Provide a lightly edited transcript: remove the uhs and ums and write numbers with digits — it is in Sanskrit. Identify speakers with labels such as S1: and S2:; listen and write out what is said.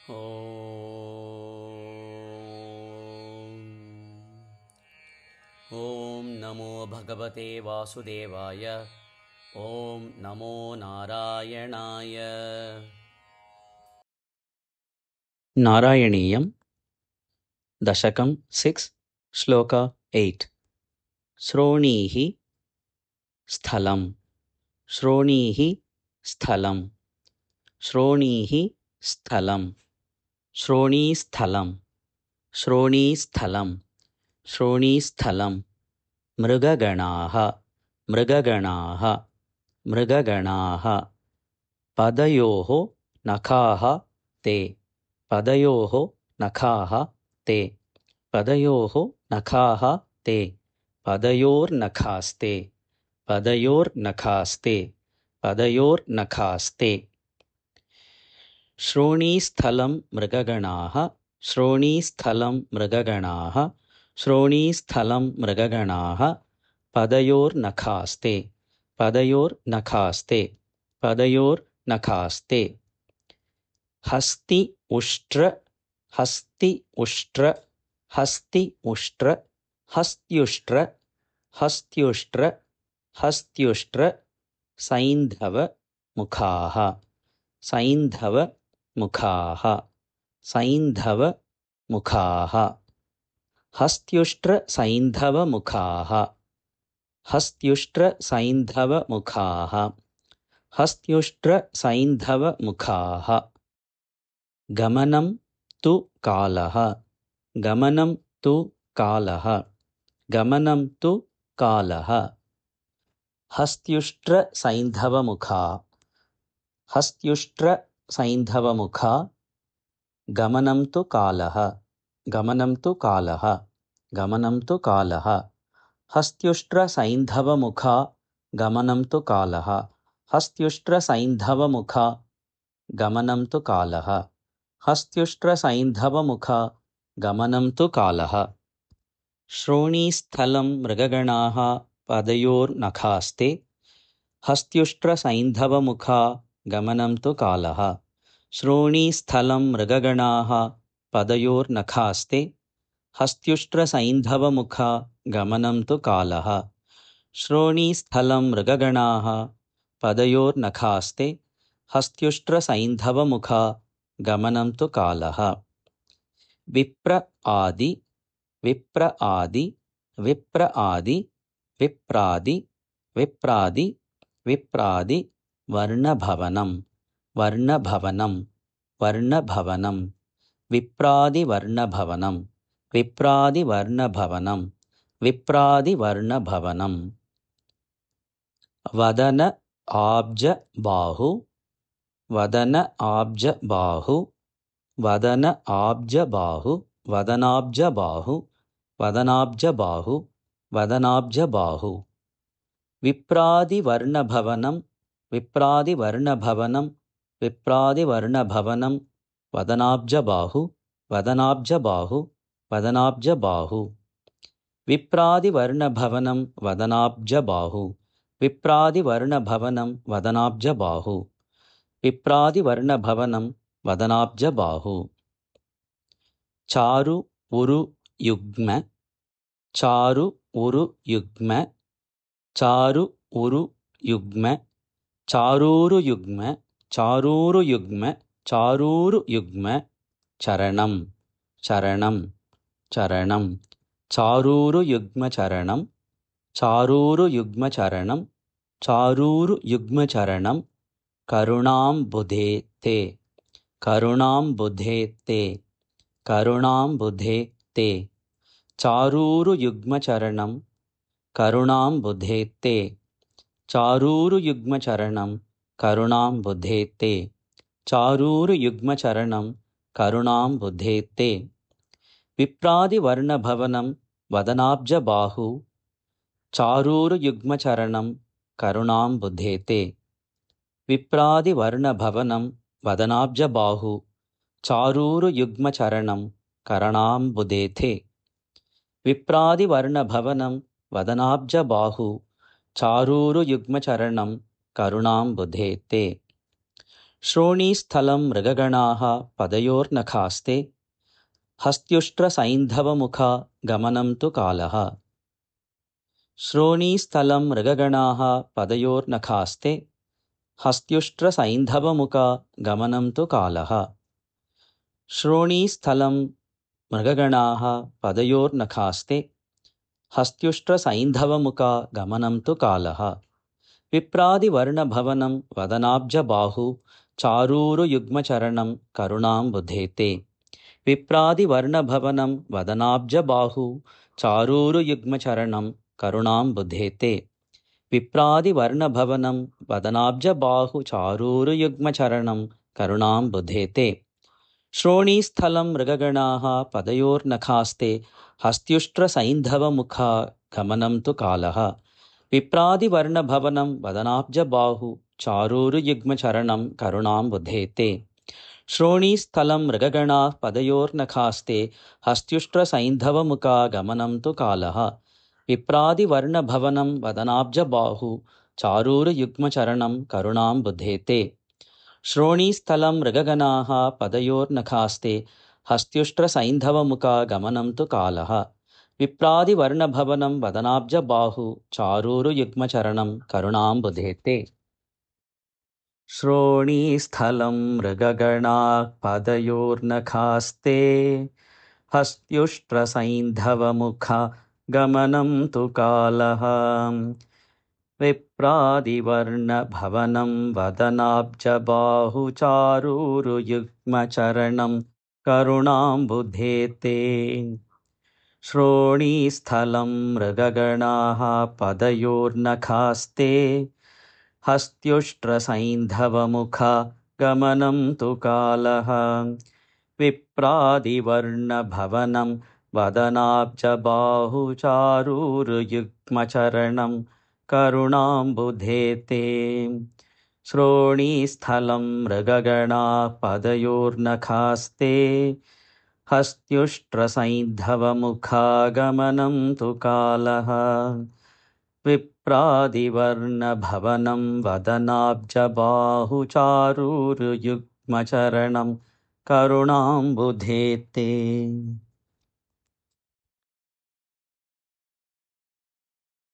S1: ॐ नमो भगवते वासुदेवाय। ॐ नमो नारायणाय। नारायणीयं दशकं 6 श्लोक 8। श्रोणीः स्थलं श्रोणीः स्थलं श्रोणीः स्थलं श्रोणीस्थलं श्रोणीस्थलं श्रोणीस्थलं मृगगणाः मृगगणाः मृगगणाः पदयोः नखाः ते पदयोः नखाः ते पदयोः नखाः ते पदयोर्नखास्ते पदयोर्नखास्ते पदयोर्नखास्ते श्रोणीस्थलं मृगगणाः श्रोणीस्थलं मृगगणाः श्रोणीस्थलं मृगगणाः पदयोर्नखास्ते पदयोर्नखास्ते पदयोर्नखास्ते हस्ति उष्ट्र हस्ति उष्ट्र हस्ति उष्ट्र हस्त्युष्ट्र हस्त्युष्ट्र हस्त्युष्ट्र सैन्धव मुखाः सैन्धव मुखाः सैन्धव मुखाः हस्त्युष्ट्र सैन्धव मुखाः हस्त्युष्ट्र सैन्धव मुखाः हस्त्युष्ट्र सैन्धव मुखाः गमनं तु कालः गमनं तु कालः गमनं तु कालः हस्त्युष्ट्र सैन्धवमुखा हस्त्युष्ट्र सैन्धवमुखा गमनं तु कालः गमनं तु कालः गमनं तु कालः हस्त्युष्ट्र सैन्धवमुखा गमनं तु कालः हस्त्युष्ट्र सैन्धवमुखा गमनं तु कालः हस्त्युष्ट्र सैन्धवमुखा गमनं तु कालः श्रोणीस्थलं मृगगणाः पदयोर्नखास्ते हस्त्युष्ट्र सैन्धवमुखा गमनं तु कालः श्रोणीस्थलं मृगगणाः पदयोर्नखास्ते हस्त्युष्ट्र सैन्धवमुखा गमनं तु कालः श्रोणीस्थलं मृगगणाः पदयोर्नखास्ते हस्त्युष्ट्र सैन्धवमुखा गमनं तु कालः विप्र आदि विप्र आदि विप्र आदि विप्रादि विप्रादि विप्रादि वर्णभवनं वर्णभवनं वर्णभवनं विप्रादिवर्णभवनं विप्रादिवर्णभवनं विप्रादिवर्णभवनं वदन आब्ज बाहु वदन आब्ज बाहु वदन आब्ज बाहु वदनाब्ज बाहु वदनाब्ज बाहु वदनाब्ज बाहु विप्रादिवर्णभवनं विप्रादिवर्णभवनं विप्रादिवर्णभवनं वदनाब्ज बाहु वदनाब्ज बाहु वदनाब्ज बाहु विप्रादिवर्णभवनं वदनाब्ज बाहु विप्रादिवर्णभवनं वदनाब्ज बाहु विप्रादिवर्णभवनं वदनाब्ज बाहु चारु उरु युग्म चारु उरु युग्म चारु उरु युग्म चारूरु युग्म चारूरु युग्म चारूरु युग्म चरणं चरणं चरणं चारूरु युग्म चरणं चारूरु युग्म चरणं चारूरु युग्म चरणं करुणाम्बुधे ते करुणाम्बुधे ते करुणाम्बुधे ते चारूरु युग्म चरणं करुणाम्बुधे ते चारूरु युग्म चरणं करुणाम्बुधे ते चारूरु युग्म चरणं करुणाम्बुधे ते विप्रादिवर्णभवनं वदनाब्ज बाहु चारूरु युग्म चरणं करुणाम्बुधे ते विप्रादिवर्णभवनं वदनाब्ज बाहु चारूरु युग्म चरणं करुणाम्बुधे ते विप्रादिवर्णभवनं वदनाब्ज बाहु चारूरु युग्म चरणं करुणाम्बुधे ते श्रोणीस्थलं मृगगणाः पदयोर्नखास्ते हस्त्युष्ट्रसैन्धवमुखा गमनं तु कालः। श्रोणीस्थलं मृगगणाः पदयोर्नखास्ते हस्त्युष्ट्रसैन्धवमुखा गमनं तु कालः। श्रोणीस्थलं मृगगणाः पदयोर्नखास्ते हस्त्युष्ट्रसैन्धवमुखा गमनं तु कालः। विप्रादिवर्णभवनं वदनाब्जबाहु चारूरुयुग्मचरणं करुणाम्बुधेते। विप्रादिवर्णभवनं वदनाब्जबाहु चारूरुयुग्मचरणं करुणाम्बुधेते। विप्रादिवर्णभवनं वदनाब्जबाहु चारूरुयुग्मचरणं करुणाम्बुधेते। श्रोणीस्थलं मृगगणाः पदयोर्नखास्ते हस्त्युष्ट्रसैन्धवमुखा गमनं तु कालः। विप्रादिवर्णभवनं वदनाब्जबाहु चारूरुयुग्मचरणं करुणाम्बुधेते। श्रोणीस्थलं मृगगणाः पदयोर्नखास्ते हस्त्युष्ट्रसैन्धवमुखा गमनं तु कालः। विप्रादिवर्णभवनं वदनाब्जबाहु चारूरुयुग्मचरणं करुणाम्बुधेते। श्रोणीस्थलं मृगगणाः पदयोर्नखास्ते हस्त्युष्ट्रसैन्धवमुखा गमनं तु कालः। विप्रादिवर्णभवनं वदनाब्जबाहु चारूरुयुग्मचरणं करुणाम्बुधेते। श्रोणीस्थलं मृगगणाः पदयोर्नखास्ते हस्त्युष्ट्रसैन्धवमुखा गमनं तु कालः। विप्रादिवर्णभवनं वदनाब्जबाहु चारूरुयुग्मचरणं करुणाम्बुधेते। श्रोणीस्थलं मृगगणाः पदयोर्नखास्ते हस्त्युष्ट्रसैन्धवमुखा गमनं तु कालः। विप्रादिवर्णभवनं वदनाब्जबाहु चारूरुयुग्मचरणं करुणाम्बुधेते। श्रोणीस्थलं मृगगणाः पदयोर्नखास्ते हस्त्युष्ट्रसैन्धवमुखा गमनं तु कालः। विप्रादिवर्णभवनं वदनाब्जबाहु चारूरुयुग्मचरणं करुणाम्बुधेते।